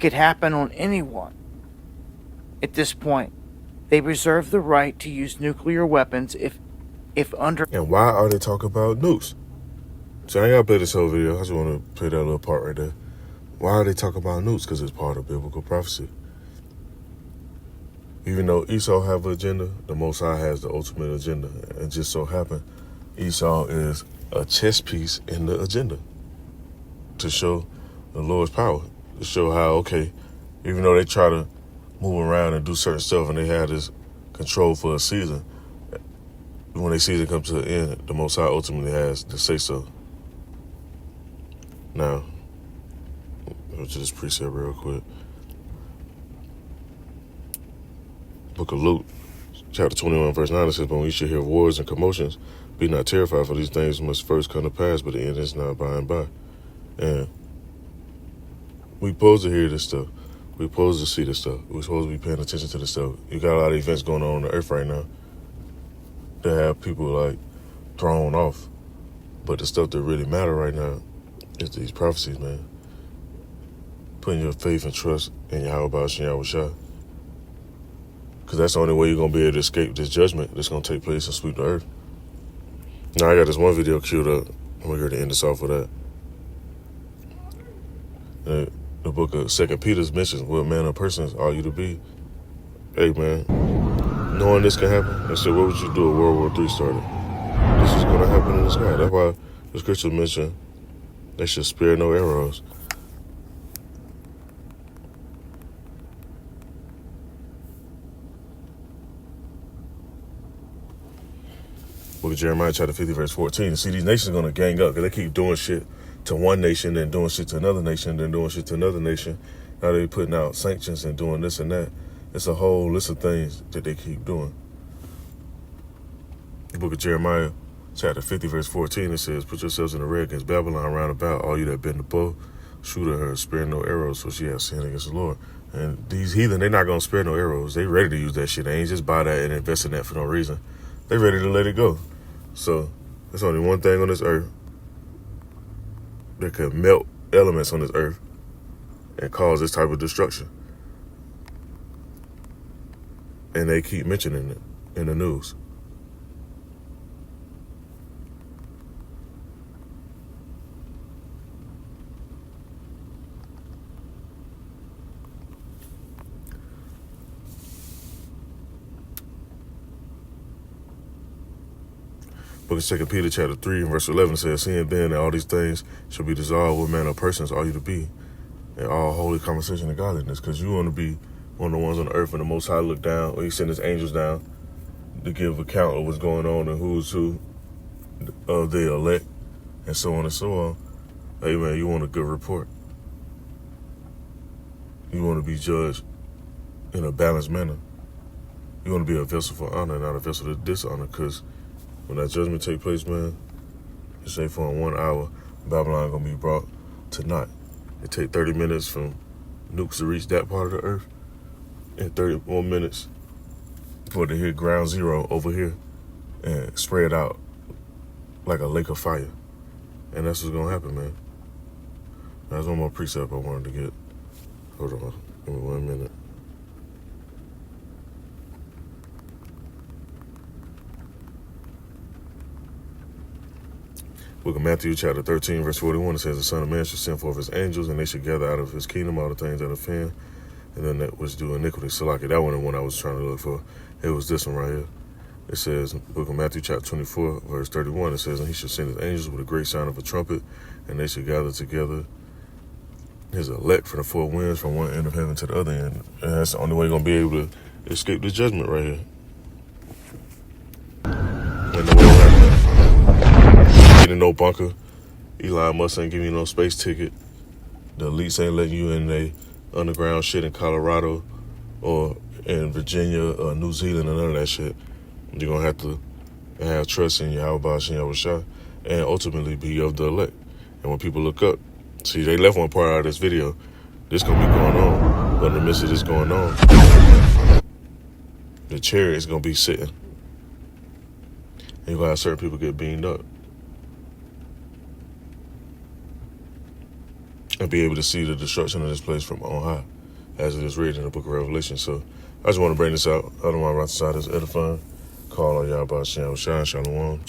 could happen on anyone. At this point, they reserve the right to use nuclear weapons if under... And why are they talking about nukes? So I ain't gotta play this whole video. I just want to play that little part right there. Why are they talking about nukes? Because it's part of biblical prophecy. Even though Esau have an agenda, the Most High has the ultimate agenda. And just so happen, Esau is a chess piece in the agenda to show the Lord's power, to show how, okay, even though they try to move around and do certain stuff and they have this control for a season, when their season comes to an end, the Most High ultimately has to say so. Now, go to this precept real quick. Book of Luke, chapter 21, verse 9, it says, "But when you should hear wars and commotions, be not terrified, for these things must first come to pass, but the end is not by and by." And we supposed to hear this stuff. We supposed to see this stuff. We're supposed to be paying attention to this stuff. You got a lot of events going on the earth right now that have people like thrown off. But the stuff that really matter right now is these prophecies, man. Putting your faith and trust in Yahweh Shah. Because that's the only way you're going to be able to escape this judgment that's going to take place and sweep the earth. Now, I got this one video queued up. I'm going to end this off with that. The book of 2 Peter mentions what manner of persons are you to be. Hey, man, knowing this can happen, they said, what would you do if World War III started? This is going to happen in the sky. That's why the scripture mentioned they should spare no arrows. Book of Jeremiah, chapter 50, verse 14. See, these nations are going to gang up because they keep doing shit to one nation, then doing shit to another nation, then doing shit to another nation. Now they're putting out sanctions and doing this and that. It's a whole list of things that they keep doing. The book of Jeremiah, chapter 50, verse 14, it says, "Put yourselves in array against Babylon round about, all you that bend the bow. Shoot at her, spare no arrows, for she has sinned against the Lord." And these heathen, they're not going to spare no arrows. They ready to use that shit. They ain't just buy that and invest in that for no reason. They ready to let it go. So there's only one thing on this earth that could melt elements on this earth and cause this type of destruction. And they keep mentioning it in the news. Book of 2 Peter chapter 3 and verse 11 says, "Seeing then that all these things shall be dissolved, what manner of persons are you to be? And all holy conversation and godliness." Because you want to be one of the ones on the earth when the Most High look down, or he send his angels down to give account of what's going on and who's who of the elect and so on and so on. Hey man, you want a good report. You want to be judged in a balanced manner. You want to be a vessel for honor, not a vessel to dishonor, because when that judgment take place, man, you say for in 1 hour, Babylon gonna be brought to naught. It take 30 minutes from nukes to reach that part of the earth, and 30 more minutes for it to hit ground zero over here and spread out like a lake of fire. And that's what's gonna happen, man. There's one more precept I wanted to get. Hold on, give me 1 minute. Book of Matthew, chapter 13, verse 41, it says, "The Son of Man shall send forth his angels, and they shall gather out of his kingdom all the things that offend, and then that which do iniquity." Salaki, that one is the one I was trying to look for. It was this one right here. It says, Book of Matthew, chapter 24, verse 31, it says, "And he shall send his angels with a great sound of a trumpet, and they shall gather together his elect from the four winds, from one end of heaven to the other end." And that's the only way you're going to be able to escape the judgment right here. And the way in no bunker. Elon Musk ain't giving you no space ticket. The elites ain't letting you in the underground shit in Colorado or in Virginia or New Zealand or none of that shit. You're going to have to have trust in Yahweh Shah and ultimately be of the elect. And when people look up, see, they left one part out of this video. This going to be going on. But in the midst of this going on, the chariot is going to be sitting. And you're going to have certain people get beamed up. and be able to see the destruction of this place from on high, as it is written in the book of Revelation. So I just want to bring this out. Otherwise, outside is edifying. Call on y'all by Shalom. Shalom.